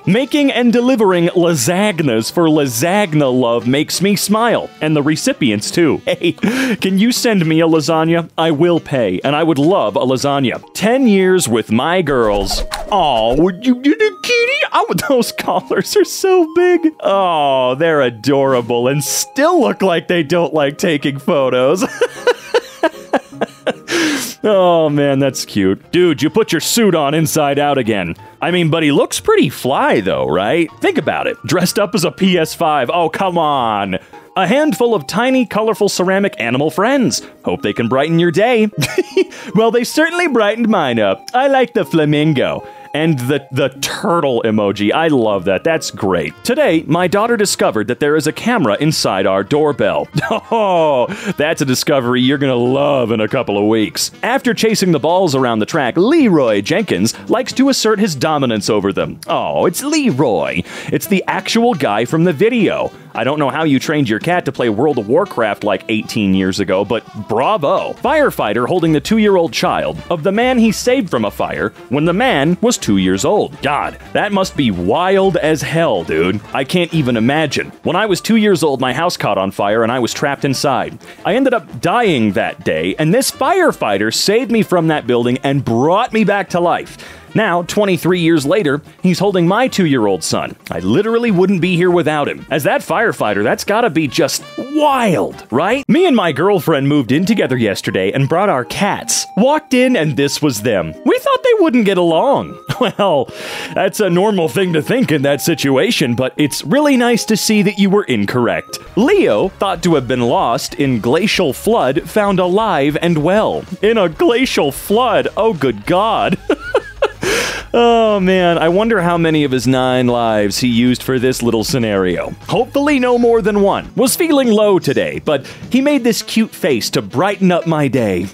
Making and delivering lasagnas for Lasagna Love makes me smile, and the recipients too. Hey, can you send me a lasagna? I will pay, and I would love a lasagna. 10 years with my girls. Oh, would you do the kitty? Oh, those collars are so big. Oh, they're adorable and still look like they don't like taking photos. Oh man, that's cute. Dude, you put your suit on inside out again. I mean, but he looks pretty fly though, right? Think about it. Dressed up as a PS5. Oh, come on. A handful of tiny, colorful ceramic animal friends. Hope they can brighten your day. Well, they certainly brightened mine up. I like the flamingo. And the turtle emoji. I love that. That's great. Today, my daughter discovered that there is a camera inside our doorbell. Oh, that's a discovery you're gonna love in a couple of weeks. After chasing the balls around the track, Leroy Jenkins likes to assert his dominance over them. Oh, it's Leroy. It's the actual guy from the video. I don't know how you trained your cat to play World of Warcraft like 18 years ago, but bravo. Firefighter holding the 2-year-old child of the man he saved from a fire when the man was 2 years old. God, that must be wild as hell, dude. I can't even imagine. When I was 2 years old, my house caught on fire and I was trapped inside. I ended up dying that day, and this firefighter saved me from that building and brought me back to life. Now, 23 years later, he's holding my 2-year-old son. I literally wouldn't be here without him. As that firefighter, that's gotta be just wild, right? Me and my girlfriend moved in together yesterday and brought our cats. Walked in and this was them. We thought they wouldn't get along. Well, that's a normal thing to think in that situation, but it's really nice to see that you were incorrect. Leo, thought to have been lost in glacial flood, found alive and well. In a glacial flood? Oh, good God. Oh man, I wonder how many of his 9 lives he used for this little scenario. Hopefully no more than 1. Was feeling low today, but he made this cute face to brighten up my day.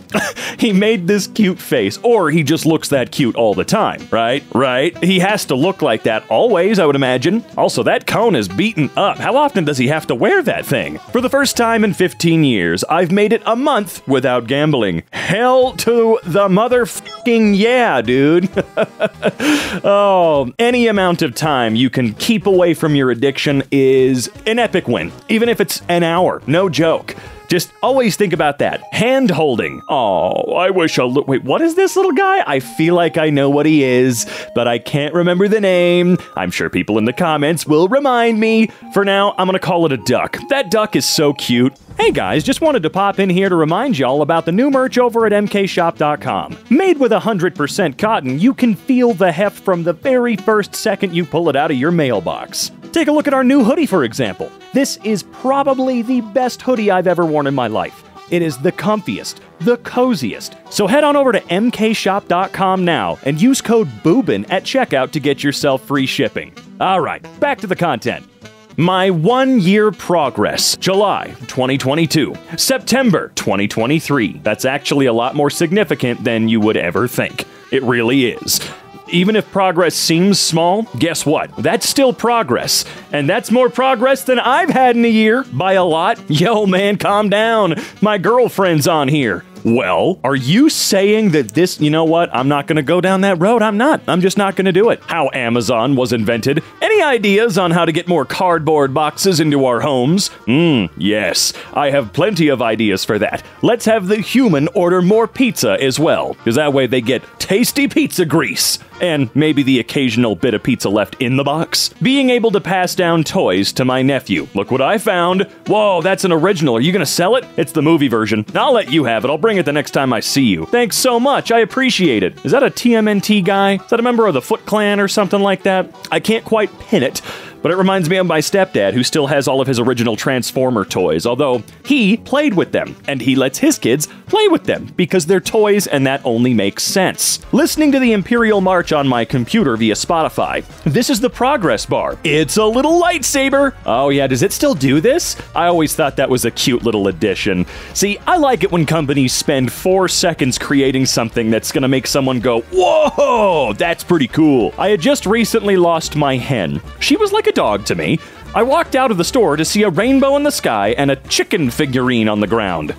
He made this cute face, or he just looks that cute all the time, right? Right? He has to look like that always, I would imagine. Also, that cone is beaten up. How often does he have to wear that thing? For the first time in 15 years, I've made it a month without gambling. Hell to the motherfucking yeah, dude. Oh, any amount of time you can keep away from your addiction is an epic win. Even if it's an hour, no joke. Just always think about that. Hand holding. Oh, I wish wait, what is this little guy? I feel like I know what he is, but I can't remember the name. I'm sure people in the comments will remind me. For now, I'm gonna call it a duck. That duck is so cute. Hey guys, just wanted to pop in here to remind y'all about the new merch over at EmKayshop.com. Made with 100% cotton, you can feel the heft from the very first second you pull it out of your mailbox. Take a look at our new hoodie, for example. This is probably the best hoodie I've ever worn in my life. It is the comfiest, the coziest. So head on over to EmKayshop.com now and use code BOOBIN at checkout to get yourself free shipping. Alright, back to the content. My 1-year progress. July 2022. September 2023. That's actually a lot more significant than you would ever think. It really is. Even if progress seems small, guess what? That's still progress. And that's more progress than I've had in a year. By a lot. Yo, man, calm down. My girlfriend's on here. Well, are you saying that this, you know what? I'm not gonna go down that road. I'm not. I'm just not gonna do it. How Amazon was invented. Any ideas on how to get more cardboard boxes into our homes? Yes. I have plenty of ideas for that. Let's have the human order more pizza as well, because that way they get tasty pizza grease. And maybe the occasional bit of pizza left in the box. Being able to pass down toys to my nephew. Look what I found. Whoa, that's an original. Are you gonna sell it? It's the movie version. I'll let you have it. I'll bring it the next time I see you. Thanks so much. I appreciate it. Is that a TMNT guy? Is that a member of the Foot Clan or something like that? I can't quite pin it, but it reminds me of my stepdad, who still has all of his original Transformer toys, although he played with them, and he lets his kids play with them, because they're toys and that only makes sense. Listening to the Imperial March on my computer via Spotify. This is the progress bar. It's a little lightsaber! Oh yeah, does it still do this? I always thought that was a cute little addition. See, I like it when companies spend 4 seconds creating something that's gonna make someone go, whoa, that's pretty cool. I had just recently lost my hen. She was like a dog to me. I walked out of the store to see a rainbow in the sky and a chicken figurine on the ground.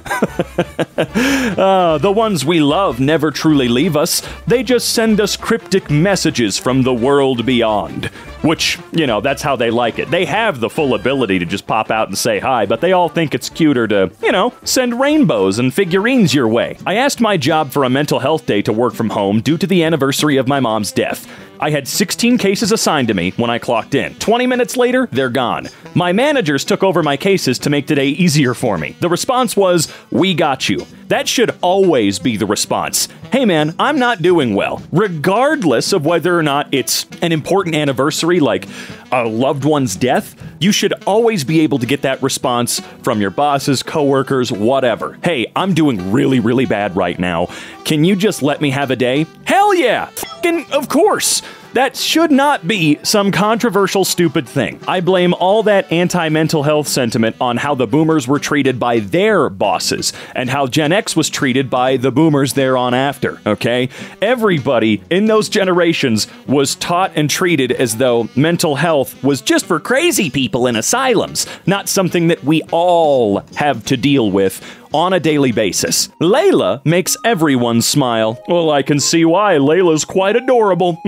The ones we love never truly leave us. They just send us cryptic messages from the world beyond. Which, you know, that's how they like it. They have the full ability to just pop out and say hi, but they all think it's cuter to, you know, send rainbows and figurines your way. I asked my job for a mental health day to work from home due to the anniversary of my mom's death. I had 16 cases assigned to me when I clocked in. 20 minutes later, they're gone. My managers took over my cases to make today easier for me. The response was, "We got you." That should always be the response. Hey man, I'm not doing well. Regardless of whether or not it's an important anniversary like a loved one's death, you should always be able to get that response from your bosses, coworkers, whatever. Hey, I'm doing really, really bad right now. Can you just let me have a day? Hell yeah! Fucking of course! That should not be some controversial, stupid thing. I blame all that anti-mental health sentiment on how the boomers were treated by their bosses, and how Gen X was treated by the boomers thereon after, okay? Everybody in those generations was taught and treated as though mental health was just for crazy people in asylums, not something that we all have to deal with on a daily basis. Layla makes everyone smile. Well, I can see why. Layla's quite adorable.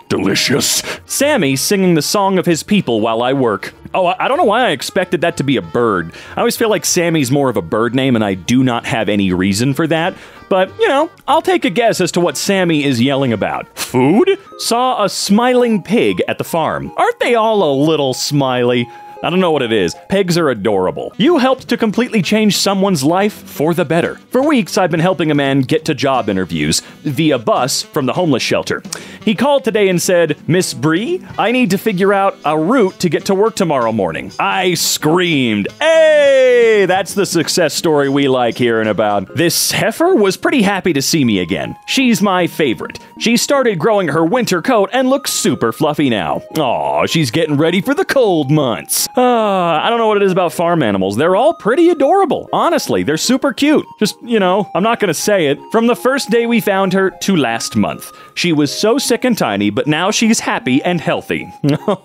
Delicious. Sammy singing the song of his people while I work. Oh, I don't know why I expected that to be a bird. I always feel like Sammy's more of a bird name, and I do not have any reason for that. But, you know, I'll take a guess as to what Sammy is yelling about. Food? Saw a smiling pig at the farm. Aren't they all a little smiley? I don't know what it is. Pigs are adorable. You helped to completely change someone's life for the better. For weeks, I've been helping a man get to job interviews via bus from the homeless shelter. He called today and said, "Miss Bree, I need to figure out a route to get to work tomorrow morning." I screamed, "Hey, that's the success story we like hearing about." This heifer was pretty happy to see me again. She's my favorite. She started growing her winter coat and looks super fluffy now. Aw, she's getting ready for the cold months. I don't know what it is about farm animals. They're all pretty adorable. Honestly, they're super cute. Just, you know, I'm not gonna say it. From the first day we found her to last month. She was so sick and tiny, but now she's happy and healthy.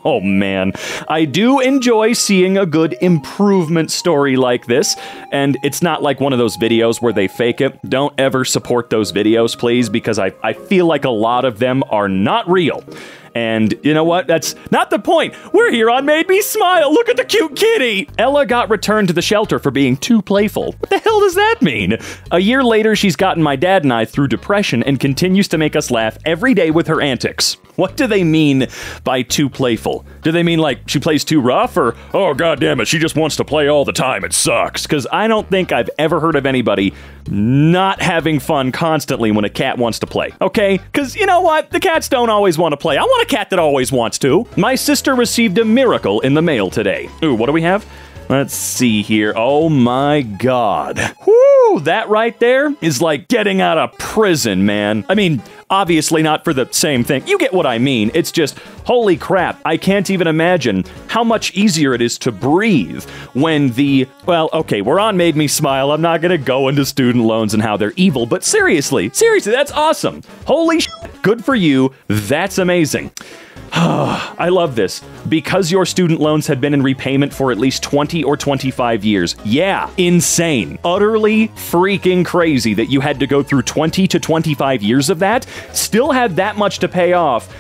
Oh man. I do enjoy seeing a good improvement story like this, and it's not like one of those videos where they fake it. Don't ever support those videos, please, because I feel like a lot of them are not real. And you know what? That's not the point. We're here on Made Me Smile. Look at the cute kitty. Ella got returned to the shelter for being too playful. What the hell does that mean? A year later, she's gotten my dad and I through depression and continues to make us laugh every day with her antics. What do they mean by too playful? Do they mean like she plays too rough, or, oh god damn it, she just wants to play all the time, it sucks? Because I don't think I've ever heard of anybody not having fun constantly when a cat wants to play, okay? Because you know what? The cats don't always want to play. I want a cat that always wants to. My sister received a miracle in the mail today. Ooh, what do we have? Let's see here. Oh my god. Whoo, that right there is like getting out of prison, man. I mean, obviously not for the same thing. You get what I mean. It's just, holy crap, I can't even imagine how much easier it is to breathe when the, well, okay, we're on Made Me Smile. I'm not gonna go into student loans and how they're evil, but seriously, that's awesome. Holy shit, good for you. That's amazing. I love this. Because your student loans had been in repayment for at least 20 or 25 years. Yeah, insane. Utterly freaking crazy that you had to go through 20 to 25 years of that, still had that much to pay off.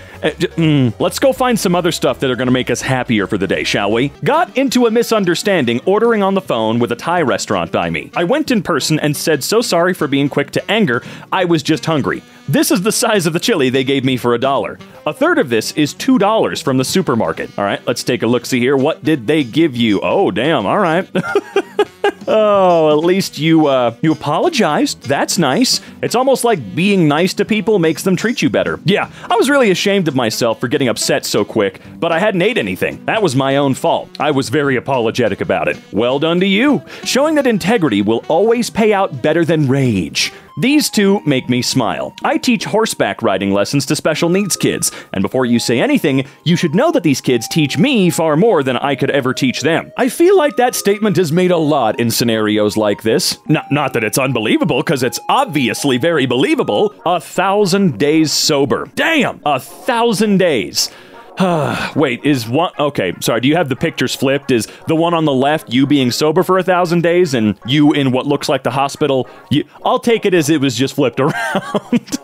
Let's go find some other stuff that are going to make us happier for the day, shall we? Got into a misunderstanding ordering on the phone with a Thai restaurant by me. I went in person and said so sorry for being quick to anger. I was just hungry. This is the size of the chili they gave me for $1. A third of this is $2 from the supermarket. All right, let's take a look-see here. What did they give you? Oh, damn, all right. Oh, at least you apologized. That's nice. It's almost like being nice to people makes them treat you better. Yeah, I was really ashamed of myself for getting upset so quick, but I hadn't ate anything. That was my own fault. I was very apologetic about it. Well done to you. Showing that integrity will always pay out better than rage. These two make me smile. I teach horseback riding lessons to special needs kids, and before you say anything, you should know that these kids teach me far more than I could ever teach them. I feel like that statement is made a lot in scenarios like this. Not that it's unbelievable, because it's obviously very believable. 1,000 days sober. Damn! 1,000 days. Wait, is one... Okay, sorry, do you have the pictures flipped? Is the one on the left you being sober for 1,000 days and you in what looks like the hospital? I'll take it as it was just flipped around.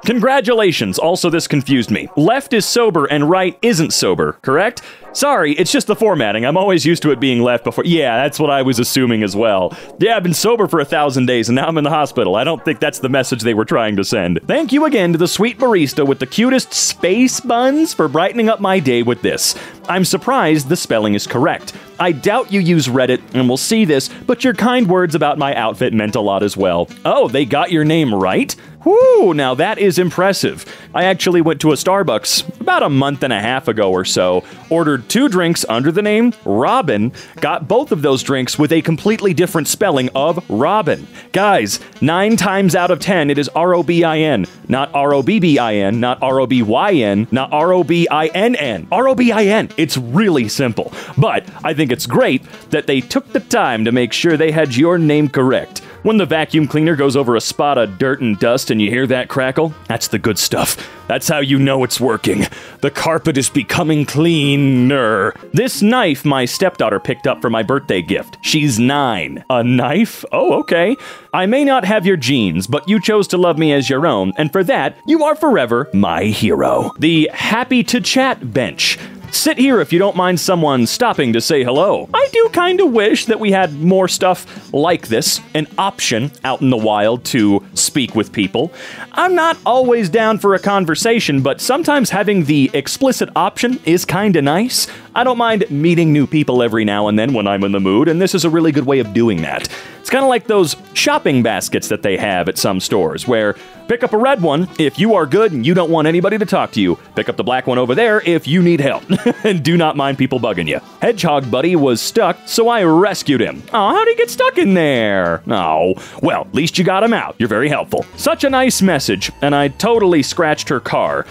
Congratulations. Also, this confused me. Left is sober and right isn't sober, correct? Sorry, it's just the formatting. I'm always used to it being left before. Yeah, that's what I was assuming as well. Yeah, I've been sober for 1,000 days and now I'm in the hospital. I don't think that's the message they were trying to send. Thank you again to the sweet barista with the cutest space buns for brightening up my day with this. I'm surprised the spelling is correct. I doubt you use Reddit, and we'll see this, but your kind words about my outfit meant a lot as well. Oh, they got your name right? Whew, now that is impressive. I actually went to a Starbucks about a month and a half ago or so, ordered 2 drinks under the name Robin, got both of those drinks with a completely different spelling of Robin. Guys, 9 times out of 10 it is R-O-B-I-N, not R-O-B-B-I-N, not R-O-B-Y-N, not R-O-B-I-N-N. R-O-B-I-N. It's really simple, but I think it's great that they took the time to make sure they had your name correct. When the vacuum cleaner goes over a spot of dirt and dust and you hear that crackle, that's the good stuff. That's how you know it's working. The carpet is becoming cleaner. This knife my stepdaughter picked up for my birthday gift. She's 9. A knife? Oh, okay. I may not have your genes, but you chose to love me as your own, and for that, you are forever my hero. The happy to chat bench. Sit here if you don't mind someone stopping to say hello. I do kind of wish that we had more stuff like this, an option out in the wild to speak with people. I'm not always down for a conversation, but sometimes having the explicit option is kind of nice. I don't mind meeting new people every now and then when I'm in the mood, and this is a really good way of doing that. It's kind of like those shopping baskets that they have at some stores, where pick up a red one if you are good and you don't want anybody to talk to you. Pick up the black one over there if you need help. And do not mind people bugging you. Hedgehog Buddy was stuck, so I rescued him. Oh, how'd he get stuck in there? Oh, well, at least you got him out. You're very helpful. Such a nice message, and I totally scratched her car.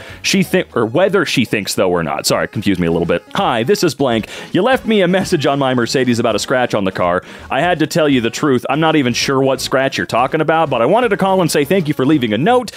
Or whether she thinks though or not. Sorry, it confused me a little bit. Hi, this is blank. You left me a message on my Mercedes about a scratch on the car. I had to tell you the truth. I'm not even sure what scratch you're talking about, but I wanted to call and say thank you for leaving a note.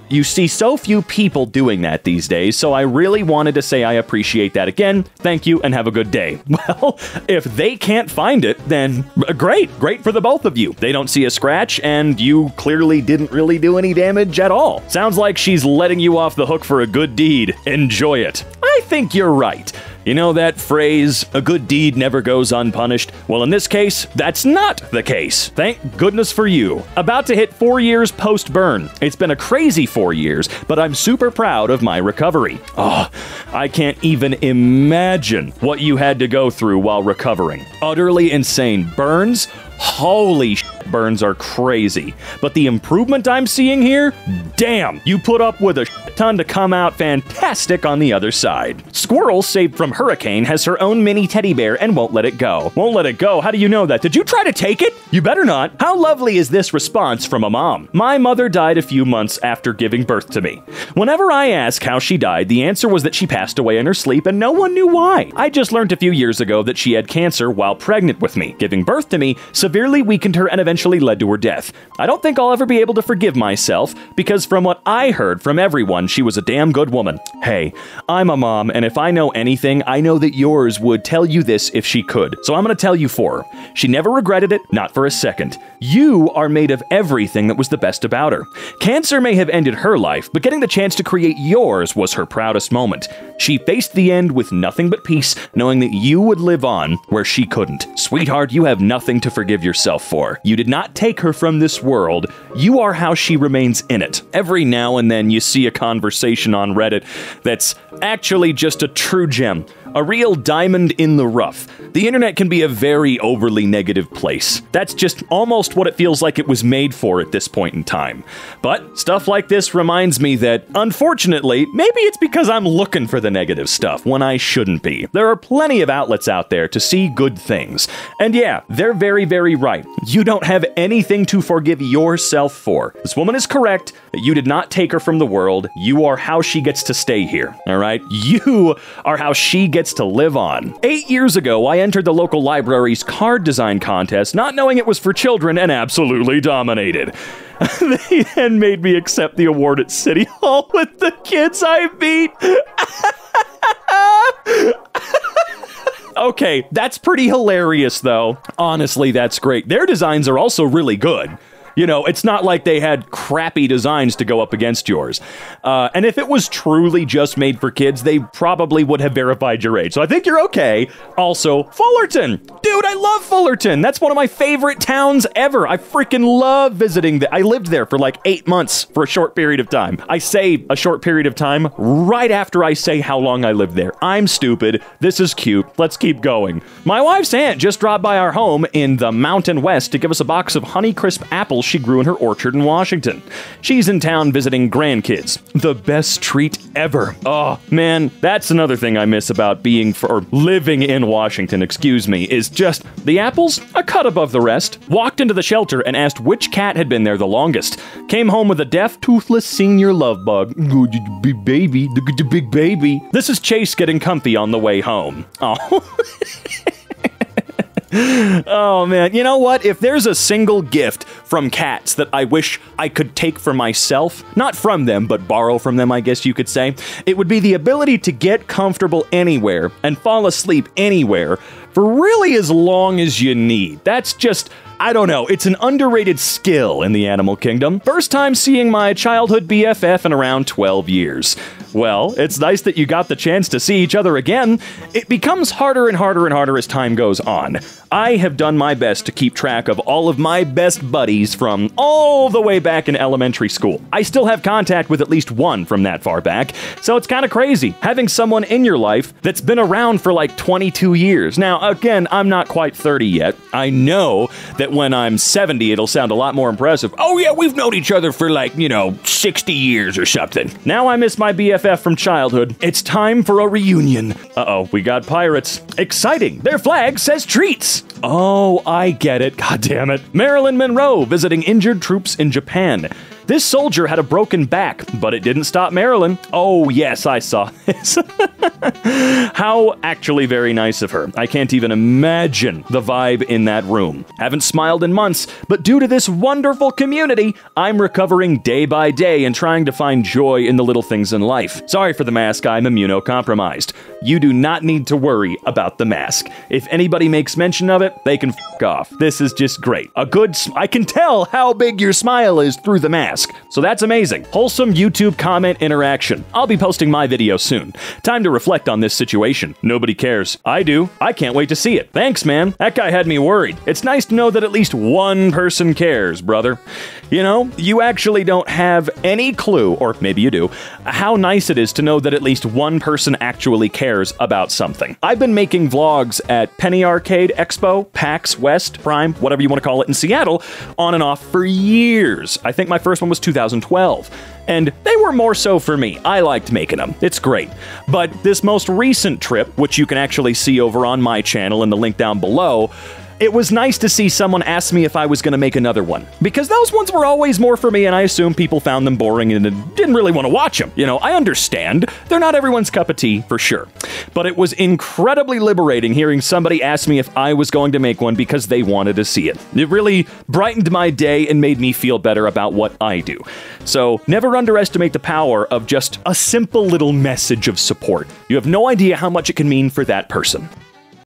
You see so few people doing that these days, so I really wanted to say I appreciate that again. Thank you and have a good day. Well, if they can't find it, then great for the both of you. They don't see a scratch, and you clearly didn't really do any damage at all. Sounds like she's letting you off the hook for a good deed. Enjoy it. I think you're right. You know that phrase, a good deed never goes unpunished? Well, in this case, that's not the case. Thank goodness for you. About to hit 4 years post-burn. It's been a crazy 4 years, but I'm super proud of my recovery. Oh, I can't even imagine what you had to go through while recovering. Utterly insane. Burns? Holy shit, burns are crazy. But the improvement I'm seeing here? Damn, you put up with a shit ton to come out fantastic on the other side. Squirrel, saved from hurricane, has her own mini teddy bear and won't let it go. Won't let it go? How do you know that? Did you try to take it? You better not. How lovely is this response from a mom? My mother died a few months after giving birth to me. Whenever I ask how she died, the answer was that she passed away in her sleep and no one knew why. I just learned a few years ago that she had cancer while pregnant with me. Giving birth to me severely weakened her and eventually led to her death. I don't think I'll ever be able to forgive myself, because from what I heard from everyone, she was a damn good woman. Hey, I'm a mom, and if I know anything, I know that yours would tell you this if she could. So I'm gonna tell you for her. She never regretted it, not for a second. You are made of everything that was the best about her. Cancer may have ended her life, but getting the chance to create yours was her proudest moment. She faced the end with nothing but peace, knowing that you would live on where she couldn't. Sweetheart, you have nothing to forgive yourself for. You did not take her from this world. You are how she remains in it. Every now and then you see a conversation on Reddit that's actually just a true gem. A real diamond in the rough. The internet can be a very overly negative place. That's just almost what it feels like it was made for at this point in time. But stuff like this reminds me that, unfortunately, maybe it's because I'm looking for the negative stuff when I shouldn't be. There are plenty of outlets out there to see good things. And yeah, they're very, very right. You don't have anything to forgive yourself for. This woman is correct that you did not take her from the world. You are how she gets to stay here, all right? You are how she gets to live on. 8 years ago, I entered the local library's card design contest, not knowing it was for children, and absolutely dominated. They then made me accept the award at City Hall with the kids I beat. Okay, that's pretty hilarious, though. Honestly, that's great. Their designs are also really good. You know, it's not like they had crappy designs to go up against yours. And if it was truly just made for kids, they probably would have verified your age. So I think you're okay. Also, Fullerton. Dude, I love Fullerton. That's one of my favorite towns ever. I freaking love visiting. I lived there for like 8 months for a short period of time. I say a short period of time right after I say how long I lived there. I'm stupid. This is cute. Let's keep going. My wife's aunt just dropped by our home in the Mountain West to give us a box of Honeycrisp apples she grew in her orchard in Washington. She's in town visiting grandkids. The best treat ever. Oh, man, that's another thing I miss about living in Washington, excuse me, is just the apples, a cut above the rest. Walked into the shelter and asked which cat had been there the longest. Came home with a deaf, toothless senior love bug. Good big baby, the big baby. This is Chase getting comfy on the way home. Oh. Oh, man. You know what? If there's a single gift from cats that I wish I could take for myself, not from them, but borrow from them, I guess you could say, it would be the ability to get comfortable anywhere and fall asleep anywhere for really as long as you need. That's just, I don't know, it's an underrated skill in the animal kingdom. First time seeing my childhood BFF in around 12 years. Well, it's nice that you got the chance to see each other again. It becomes harder and harder and harder as time goes on. I have done my best to keep track of all of my best buddies from all the way back in elementary school. I still have contact with at least one from that far back, so it's kind of crazy having someone in your life that's been around for like 22 years. Now, again, I'm not quite 30 yet. I know that when I'm 70, it'll sound a lot more impressive. Oh yeah, we've known each other for like, 60 years or something. Now I miss my BFF from childhood. It's time for a reunion. Uh-oh, we got pirates. Exciting! Their flag says treats! Oh, I get it. God damn it. Marilyn Monroe visiting injured troops in Japan. This soldier had a broken back, but it didn't stop Marilyn. Oh, yes, I saw this. How actually very nice of her. I can't even imagine the vibe in that room. Haven't smiled in months, but due to this wonderful community, I'm recovering day by day and trying to find joy in the little things in life. Sorry for the mask, I'm immunocompromised. You do not need to worry about the mask. If anybody makes mention of it, they can f*** off. This is just great. I can tell how big your smile is through the mask. So that's amazing. Wholesome YouTube comment interaction. I'll be posting my video soon. Time to reflect on this situation. Nobody cares. I do. I can't wait to see it. Thanks, man. That guy had me worried. It's nice to know that at least one person cares, brother. You know, you actually don't have any clue, or maybe you do, how nice it is to know that at least one person actually cares about something. I've been making vlogs at Penny Arcade Expo, PAX West, Prime, whatever you want to call it, in Seattle, on and off for years. I think my first one was 2012. And they were more so for me. I liked making them. It's great. But this most recent trip, which you can actually see over on my channel in the link down below, it was nice to see someone ask me if I was going to make another one. Because those ones were always more for me, and I assume people found them boring and didn't really want to watch them. You know, I understand. They're not everyone's cup of tea, for sure. But it was incredibly liberating hearing somebody ask me if I was going to make one because they wanted to see it. It really brightened my day and made me feel better about what I do. So never underestimate the power of just a simple little message of support. You have no idea how much it can mean for that person.